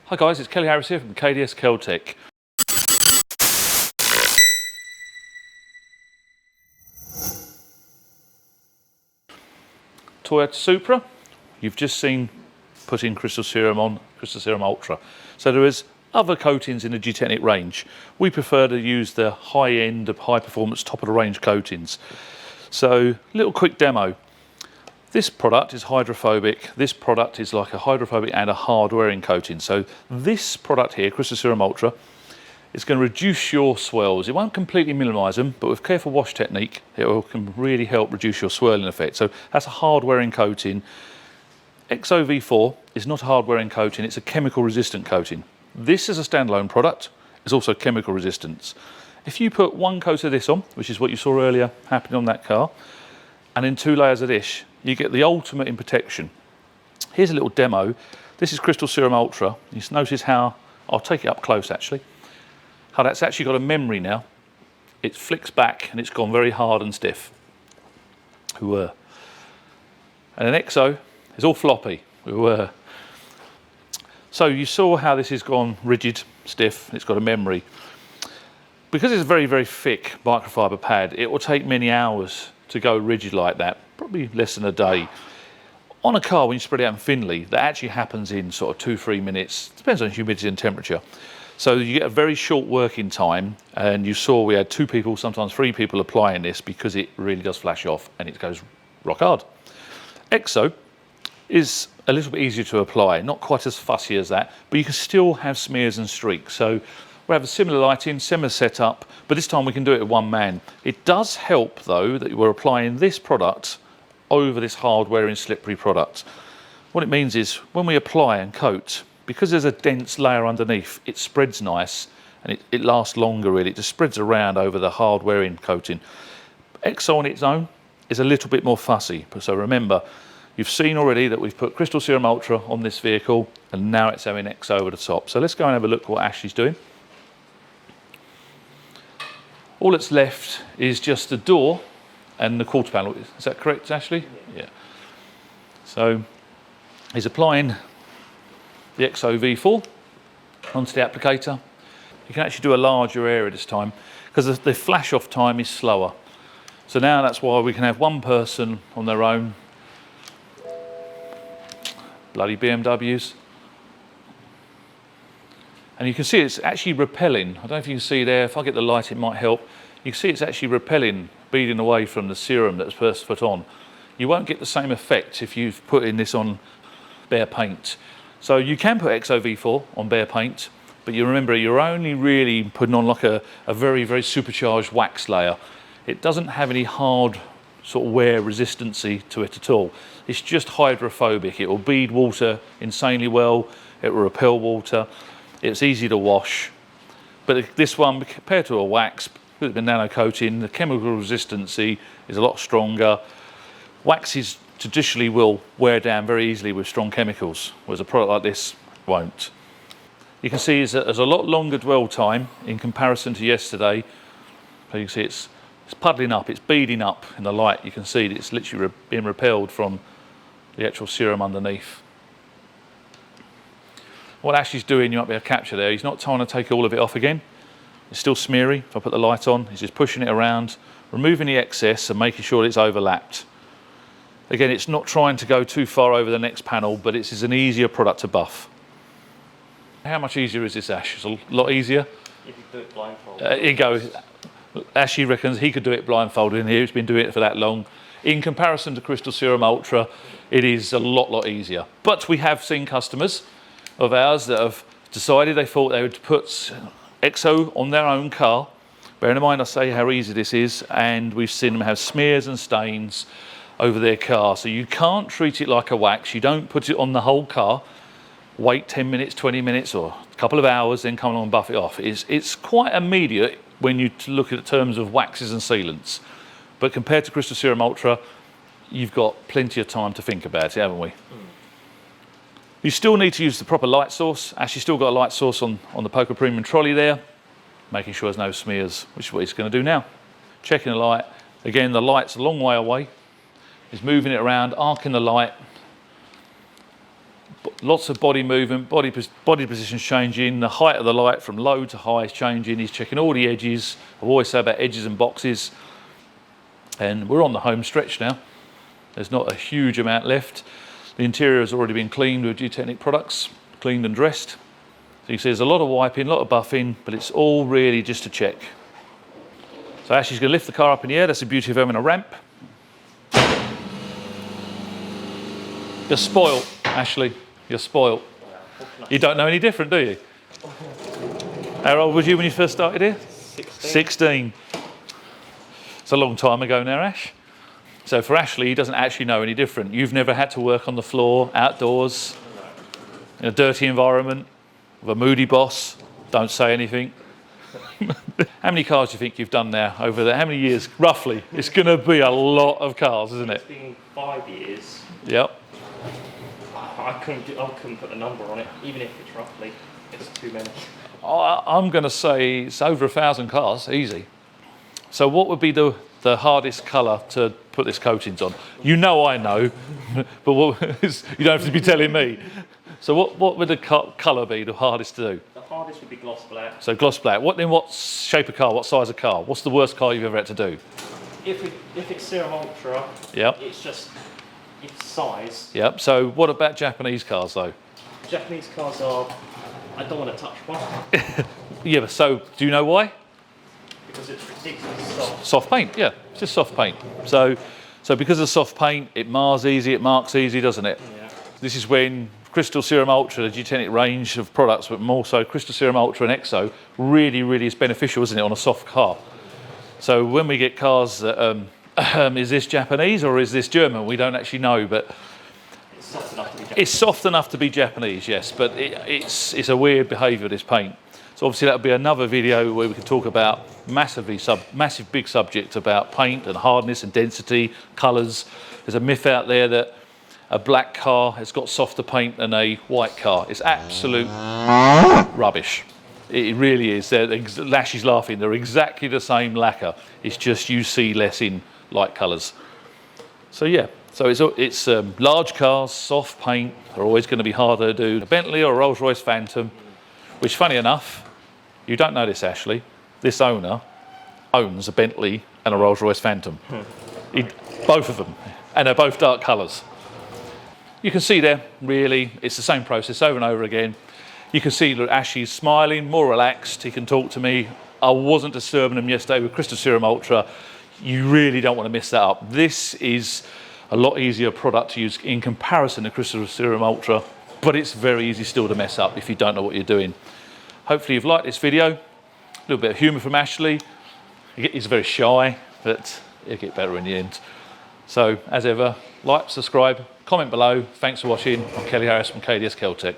Hi guys, it's Kelly Harris here from KDS Keltec. Toyota Supra, you've just seen putting Crystal Serum on, Crystal Serum Ultra. So there is other coatings in the Gtechniq range. We prefer to use the high-end, high-performance, top-of-the-range coatings. So, little quick demo. This product is hydrophobic. This product is like a hydrophobic and a hard-wearing coating. So this product here, Crystal Serum Ultra, is going to reduce your swirls. It won't completely minimise them, but with careful wash technique, it can really help reduce your swirling effect. So that's a hard-wearing coating. EXOv4 is not a hard-wearing coating, it's a chemical-resistant coating. This is a standalone product. It's also chemical resistance. If you put one coat of this on, which is what you saw earlier happening on that car, and then 2 layers of this, you get the ultimate in protection. Here's a little demo. This is Crystal Serum Ultra. You notice how, I'll take it up close actually, how that's actually got a memory now. It flicks back and it's gone very hard and stiff. And an EXO is all floppy. So you saw how this has gone rigid, stiff, it's got a memory. Because it's a very, very thick microfiber pad, it will take many hours to go rigid like that, probably less than a day. On a car, when you spread it out thinly, that actually happens in sort of 2-3 minutes. Depends on humidity and temperature. So you get a very short working time, and you saw we had 2 people, sometimes 3 people applying this because it really does flash off and it goes rock hard. EXO is a little bit easier to apply, not quite as fussy as that, but you can still have smears and streaks. So we have a similar lighting, similar setup, but this time we can do it with one man. It does help though that we're applying this product over this hard-wearing slippery product. What it means is when we apply and coat, because there's a dense layer underneath, it spreads nice and it lasts longer really. It just spreads around over the hard-wearing coating. EXO on its own is a little bit more fussy. So remember, you've seen already that we've put Crystal Serum Ultra on this vehicle and now it's having EXO over the top. So let's go and have a look at what Ashley's doing. All that's left is just the door and the quarter panel. Is that correct, Ashley? Yeah. So he's applying the EXOv4 onto the applicator. You can actually do a larger area this time because the flash off time is slower. So now that's why we can have one person on their own. Bloody BMWs. And you can see it's actually repelling. I don't know if you can see there, if I get the light it might help. You can see it's actually repelling, beading away from the serum that's first put on. You won't get the same effect if you've put in this on bare paint. So you can put EXOv4 on bare paint, but you remember you're only really putting on like a very, very supercharged wax layer. It doesn't have any hard sort of wear resistancy to it at all. It's just hydrophobic. It will bead water insanely well. It will repel water. It's easy to wash, but this one, compared to a wax, with the nano coating, the chemical resistancy is a lot stronger. Waxes traditionally will wear down very easily with strong chemicals, whereas a product like this won't. You can see there's a lot longer dwell time in comparison to yesterday. So you can see it's puddling up, it's beading up in the light. You can see that it's literally being repelled from the actual serum underneath. What Ashley's doing, you might be able to capture there, he's not trying to take all of it off again. It's still smeary. If I put the light on, he's just pushing it around, removing the excess and making sure it's overlapped. Again, it's not trying to go too far over the next panel, but it's an easier product to buff. How much easier is this, Ash? It's a lot easier? If you do it blindfolded. Here you go. Ashley reckons he could do it blindfolded in here. He's been doing it for that long. In comparison to Crystal Serum Ultra, it is a lot easier. But we have seen customers of ours that have decided they thought they would put EXO on their own car. Bearing in mind I say how easy this is, and we've seen them have smears and stains over their car. So you can't treat it like a wax. You don't put it on the whole car, wait 10 minutes, 20 minutes or a couple of hours, then come along and buff it off. It's quite immediate when you look at the terms of waxes and sealants. But compared to Crystal Serum Ultra, you've got plenty of time to think about it, haven't we? You still need to use the proper light source. Actually, still got a light source on the Poker Premium trolley there, making sure there's no smears, which is what he's going to do now. Checking the light. Again, the light's a long way away. He's moving it around, arcing the light, lots of body movement, body positions changing, the height of the light from low to high is changing. He's checking all the edges. I've always said about edges and boxes. And we're on the home stretch now. There's not a huge amount left. The interior has already been cleaned with Gtechniq products, cleaned and dressed. So you can see there's a lot of wiping, a lot of buffing, but it's all really just a check. So Ashley's going to lift the car up in the air. That's the beauty of having a ramp. You're spoilt, Ashley. You're spoilt. You don't know any different, do you? How old was you when you first started here? 16. It's a long time ago now, Ash. So for Ashley, he doesn't actually know any different. You've never had to work on the floor, outdoors, in a dirty environment, with a moody boss. Don't say anything. How many cars do you think you've done now over there? How many years, roughly? It's going to be a lot of cars, isn't it? It's been 5 years. Yep. I couldn't put a number on it, even if it's roughly. It's too many. I'm going to say it's over 1,000 cars, easy. So what would be the hardest colour to put this coatings on? You know I know, but you don't have to be telling me. So what would the colour be the hardest to do? The hardest would be gloss black. So gloss black. What shape of car, what size of car? What's the worst car you've ever had to do? If it's Serum Ultra, yep. It's size. Yep. So what about Japanese cars though? Japanese cars I don't want to touch one. Yeah, but so do you know why? Because it's ridiculously soft. Soft paint, yeah, it's just soft paint. So because of soft paint, it mars easy, it marks easy, doesn't it? Yeah. This is when Crystal Serum Ultra, the Gtechniq range of products, but more so Crystal Serum Ultra and EXO, really is beneficial, isn't it, on a soft car? So when we get cars that, is this Japanese or is this German? We don't actually know, but it's soft enough to be Japanese. It's soft enough to be Japanese, yes, but it's a weird behaviour, this paint. So obviously that'll be another video where we can talk about massive big subject about paint and hardness and density, colours. There's a myth out there that a black car has got softer paint than a white car. It's absolute rubbish. It really is. Lash is laughing. They're exactly the same lacquer. It's just you see less in light colours. So yeah, so it's large cars, soft paint. They're always going to be harder to do. A Bentley or a Rolls-Royce Phantom, which funny enough, you don't know this, Ashley, this owner owns a Bentley and a Rolls-Royce Phantom. Both of them, and they're both dark colours. You can see there, really, it's the same process over and over again. You can see that Ashley's smiling, more relaxed, he can talk to me. I wasn't disturbing him yesterday with Crystal Serum Ultra. You really don't want to miss that up. This is a lot easier product to use in comparison to Crystal Serum Ultra, but it's very easy still to mess up if you don't know what you're doing. Hopefully you've liked this video. A little bit of humour from Ashley. He's very shy, but he'll get better in the end. So, as ever, like, subscribe, comment below. Thanks for watching. I'm Kelly Harris from KDS Gtech.